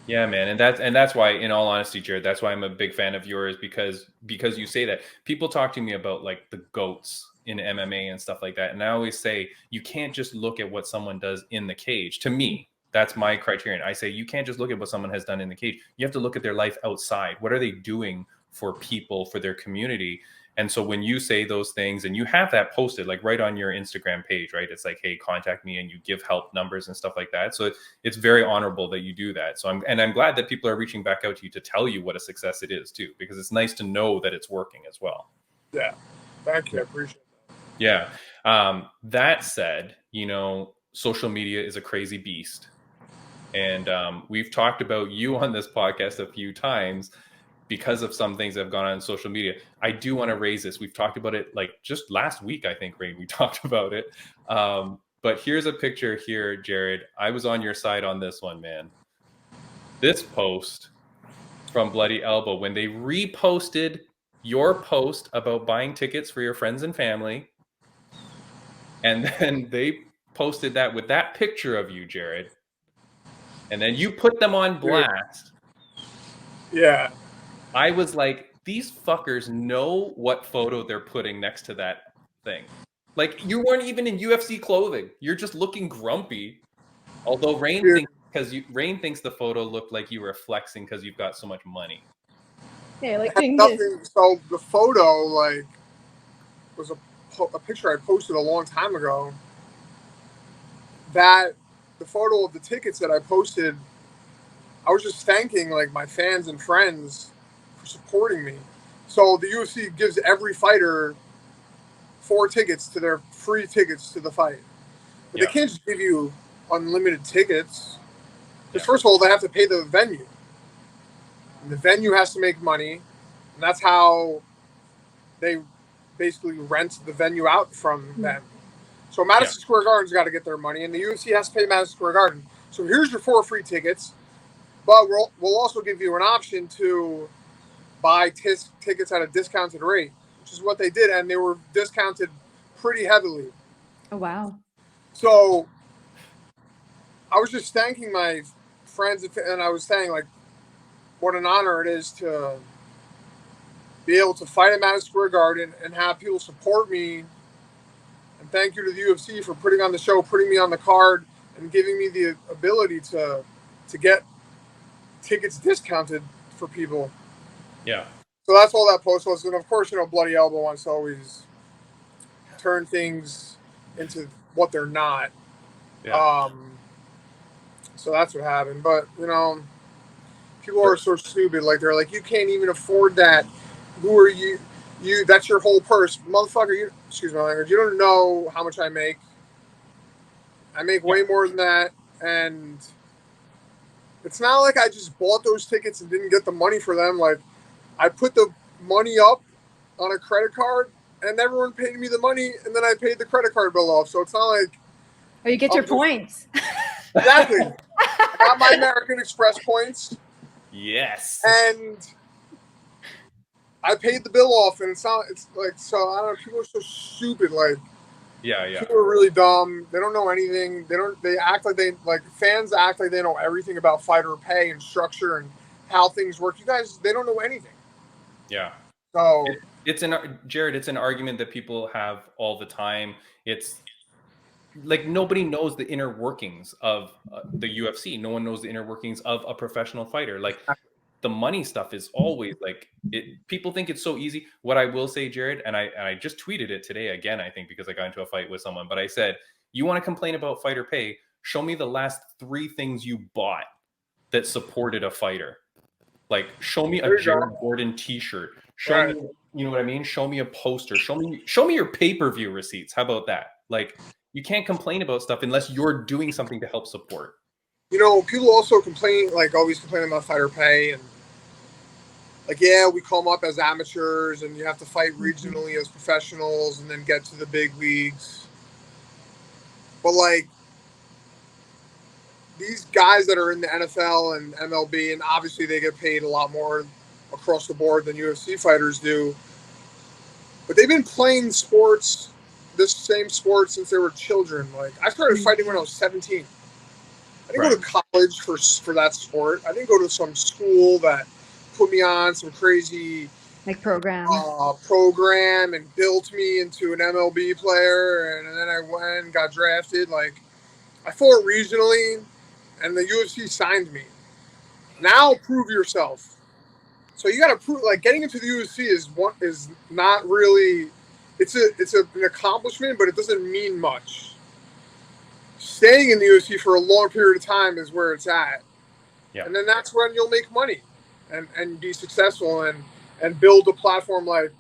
Yeah, man. And that's why, in all honesty, Jared, that's why I'm a big fan of yours, because you say that. People talk to me about like the GOATs in MMA and stuff like that. And I always say, you can't just look at what someone does in the cage. To me, that's my criterion. I say, you can't just look at what someone has done in the cage. You have to look at their life outside. What are they doing for people, for their community? And so when you say those things and you have that posted like right on your Instagram page, right? It's like, hey, contact me, and you give help numbers and stuff like that. So it's very honorable that you do that. So I'm glad that people are reaching back out to you to tell you what a success it is too, because it's nice to know that it's working as well. Yeah. Thank you. I appreciate that. Yeah. That said, social media is a crazy beast. And we've talked about you on this podcast a few times because of some things that have gone on social media. I do want to raise this. We've talked about it like just last week, I think, Ray, we talked about it. But here's a picture here, Jared. I was on your side on this one, man. This post from Bloody Elbow, when they reposted your post about buying tickets for your friends and family, and then they posted that with that picture of you, Jared, and then you put them on blast. Yeah. I was like, these fuckers know what photo they're putting next to that thing. Like, you weren't even in UFC clothing. You're just looking grumpy. Although Rain thinks the photo looked like you were flexing because you've got so much money. Yeah, like Nothing. So the photo, like, was a picture I posted a long time ago. That the photo of the tickets that I posted, I was just thanking like my fans and friends for supporting me. So the UFC gives every fighter 4 tickets to their free tickets to the fight. But they can't just give you unlimited tickets. Because first of all, they have to pay the venue. And the venue has to make money. And that's how they basically rent the venue out from them. So Madison Square Garden's got to get their money, and the UFC has to pay Madison Square Garden. So here's your 4 free tickets, but we'll also give you an option to buy tickets at a discounted rate, which is what they did, and they were discounted pretty heavily. Oh, wow. So I was just thanking my friends, and I was saying, like, what an honor it is to be able to fight at Madison Square Garden and have people support me. And thank you to the UFC for putting on the show, putting me on the card, and giving me the ability to get tickets discounted for people. Yeah. So that's all that post was. And of course, Bloody Elbow wants to always turn things into what they're not. Yeah. So that's what happened. But, people are so stupid. Like, they're like, you can't even afford that. Who are you? That's your whole purse. Motherfucker, excuse my language, you don't know how much I make. I make way more than that. And it's not like I just bought those tickets and didn't get the money for them. Like, I put the money up on a credit card, and everyone paid me the money, and then I paid the credit card bill off. So it's not like... Oh, you get your points. Exactly. I got my American Express points. Yes. And I paid the bill off, and it's like, so I don't know, people are so stupid. Like, people are really dumb. They don't know anything. They act like fans act like they know everything about fighter pay and structure and how things work. You guys, they don't know anything. Yeah. So Jared, it's an argument that people have all the time. It's like, nobody knows the inner workings of the UFC. No one knows the inner workings of a professional fighter. Like, the money stuff is always like people think it's so easy. What I will say, Jared, and I just tweeted it today again, I think, because I got into a fight with someone, but I said, you want to complain about fighter pay? Show me the last 3 things you bought that supported a fighter. Like, show me a Jared Gordon t-shirt. Show me, you know what I mean? Show me a poster. Show me your pay-per-view receipts. How about that? Like, you can't complain about stuff unless you're doing something to help support. People also always complain about fighter pay, and like, we come up as amateurs and you have to fight regionally as professionals and then get to the big leagues. But like, these guys that are in the NFL and MLB, and obviously they get paid a lot more across the board than UFC fighters do, but they've been playing this same sport since they were children. Like, I started fighting when I was 17. I didn't go to college for that sport. I didn't go to some school that put me on some crazy program and built me into an MLB player, and then I went and got drafted. Like, I fought regionally, and the UFC signed me. Now prove yourself. So you got to prove. Like, getting into the UFC is not really. It's an accomplishment, but it doesn't mean much. Staying in the UFC for a long period of time is where it's at. Yeah. And then that's when you'll make money and be successful and build a platform like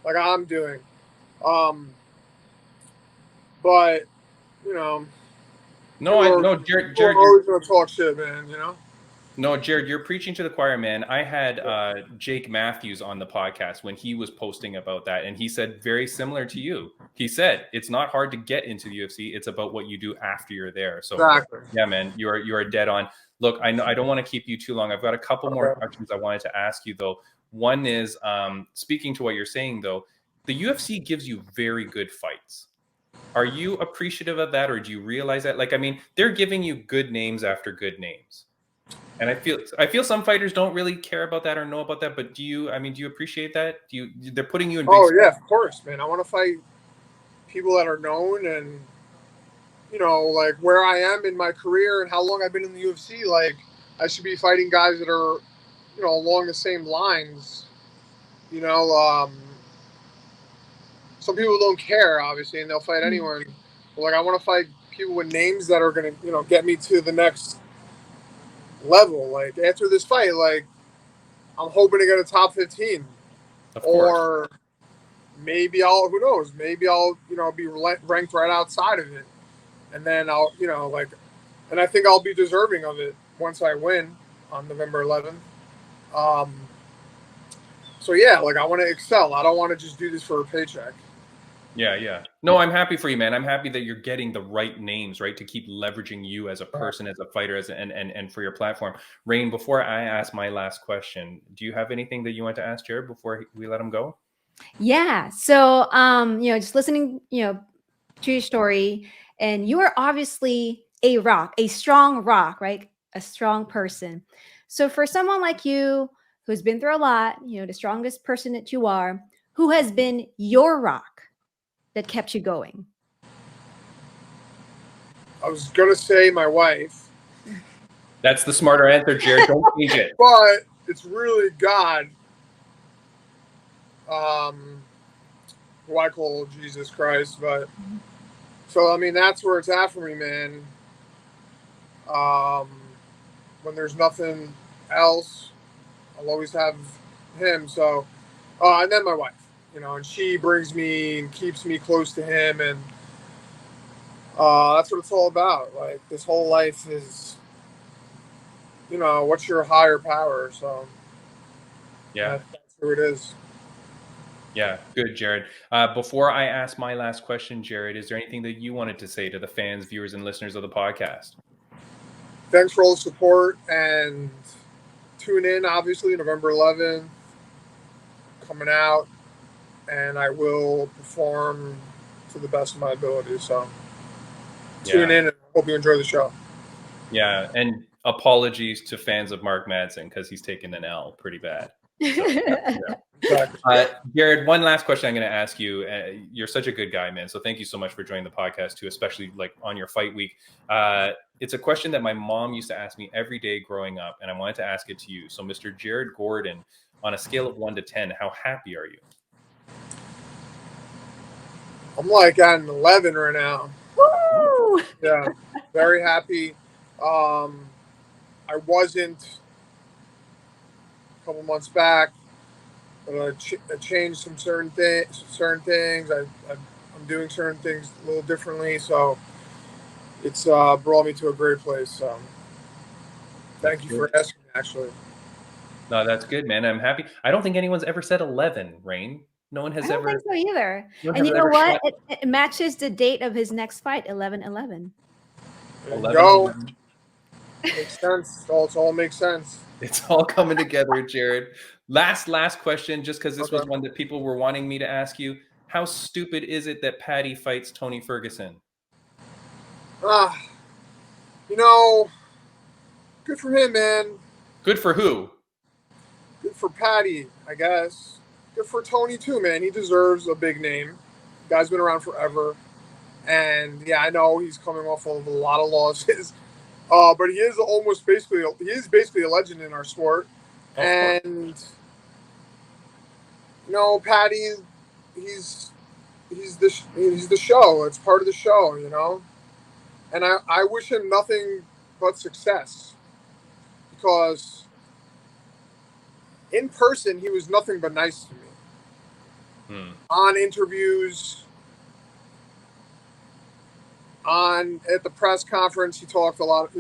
I'm doing. But, Jared, you're always going to talk shit, man, No, Jared, you're preaching to the choir, man. I had Jake Matthews on the podcast when he was posting about that, and he said very similar to you. He said it's not hard to get into the UFC; it's about what you do after you're there. So, exactly. Yeah, man, you are dead on. Look, I know I don't want to keep you too long. I've got a couple more questions I wanted to ask you, though. One is speaking to what you're saying, though. The UFC gives you very good fights. Are you appreciative of that, or do you realize that? Like, I mean, they're giving you good names after good names. And I feel some fighters don't really care about that or know about that. But do you appreciate that? They're putting you in big Oh yeah, of course, man. I want to fight people that are known, and like where I am in my career and how long I've been in the UFC. Like, I should be fighting guys that are, along the same lines. Some people don't care, obviously, and they'll fight anyone. But like, I want to fight people with names that are gonna, get me to the next level. Like after this fight, like I'm hoping to get a top 15, of course. or maybe who knows? Maybe I'll, be ranked right outside of it, and then I'll, and I think I'll be deserving of it once I win on November 11th. So yeah, like I want to excel. I don't want to just do this for a paycheck. Yeah. No, I'm happy for you, man. I'm happy that you're getting the right names, right, to keep leveraging you as a person, as a fighter, and for your platform. Rain, before I ask my last question, do you have anything that you want to ask Jared before we let him go? Yeah. So, just listening, to your story, and you are obviously a rock, a strong rock, right? A strong person. So for someone like you who's been through a lot, the strongest person that you are, who has been your rock that kept you going? I was gonna say my wife. That's the smarter answer, Jared. Don't change it. But it's really God. Who I call Jesus Christ, but so I mean that's where it's at for me, man. When there's nothing else, I'll always have him. So, and then my wife, and she brings me and keeps me close to him, and that's what it's all about. Like this whole life is, what's your higher power? So, Yeah, that's who it is. Yeah, good, Jared. Before I ask my last question, Jared, is there anything that you wanted to say to the fans, viewers, and listeners of the podcast? Thanks for all the support, and tune in, obviously, November 11th, coming out, and I will perform to the best of my ability. So tune in, and hope you enjoy the show. Yeah, and apologies to fans of Mark Madsen because he's taken an L pretty bad. So, Exactly. Jared, one last question I'm going to ask you. You're such a good guy, man. So thank you so much for joining the podcast too, especially like on your fight week. It's a question that my mom used to ask me every day growing up, and I wanted to ask it to you. So, Mr. Jared Gordon, on a scale of 1 to 10, how happy are you? I'm like at an 11 right now. Woo! Yeah, very happy. I wasn't a couple months back, but I changed some certain things. I'm doing certain things a little differently, so it's brought me to a great place. So thank you for asking, actually. No, that's good, man. I'm happy. I don't think anyone's ever said 11, Rain. No one has I don't ever. think so either. No And you know what? It matches the date of his next fight, 11/11. There you go. Makes sense. It all makes sense. It's all coming together, Jared. Last question, just because this was one that people were wanting me to ask you. How stupid is it that Paddy fights Tony Ferguson? Good for him, man. Good for who? Good for Paddy, I guess. Good for Tony too, man. He deserves a big name. The guy's been around forever, and yeah, I know he's coming off of a lot of losses, but he is basically a legend in our sport. And Paddy, he's the show. It's part of the show, and I wish him nothing but success, because in person he was nothing but nice to me. On interviews, at the press conference, he talked a lot,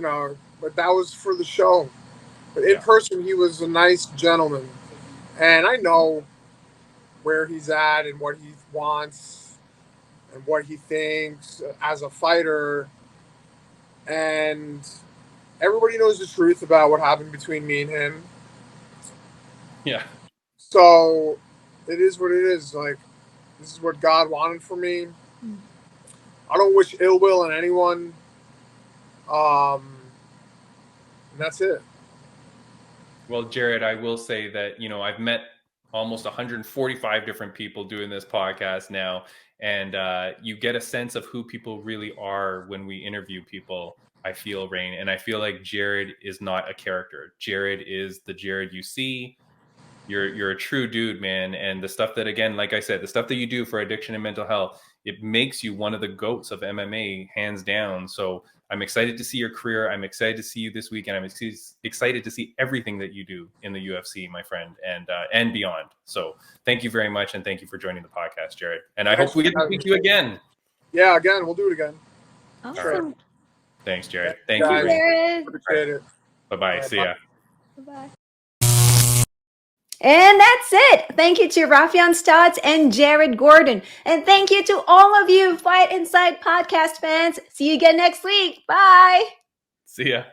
but that was for the show. But in person, he was a nice gentleman, and I know where he's at and what he wants and what he thinks as a fighter, and everybody knows the truth about what happened between me and him. Yeah. So it is what it is. Like, this is what God wanted for me. I don't wish ill will on anyone. And that's it. Well, Jared, I will say that, I've met almost 145 different people doing this podcast now, and you get a sense of who people really are when we interview people, I feel, Rain. And I feel like Jared is not a character. Jared is the Jared you see. You're a true dude, man. And the stuff that, again, like I said, the stuff that you do for addiction and mental health, it makes you one of the GOATs of MMA, hands down. So I'm excited to see your career. I'm excited to see you this weekend. I'm excited to see everything that you do in the UFC, my friend, and beyond. So thank you very much, and thank you for joining the podcast, Jared. And I hope we get to speak to you again. Yeah, again, we'll do it again. Awesome. All right. Thanks, Jared. Thank Thank you, you, Rain. Jared. Appreciate it. Bye-bye. Right, See bye. ya. Bye-bye. And that's it. Thank you to Raufeon Stots and Jared Gordon. And thank you to all of you Fight Inside podcast fans. See you again next week. Bye. See ya.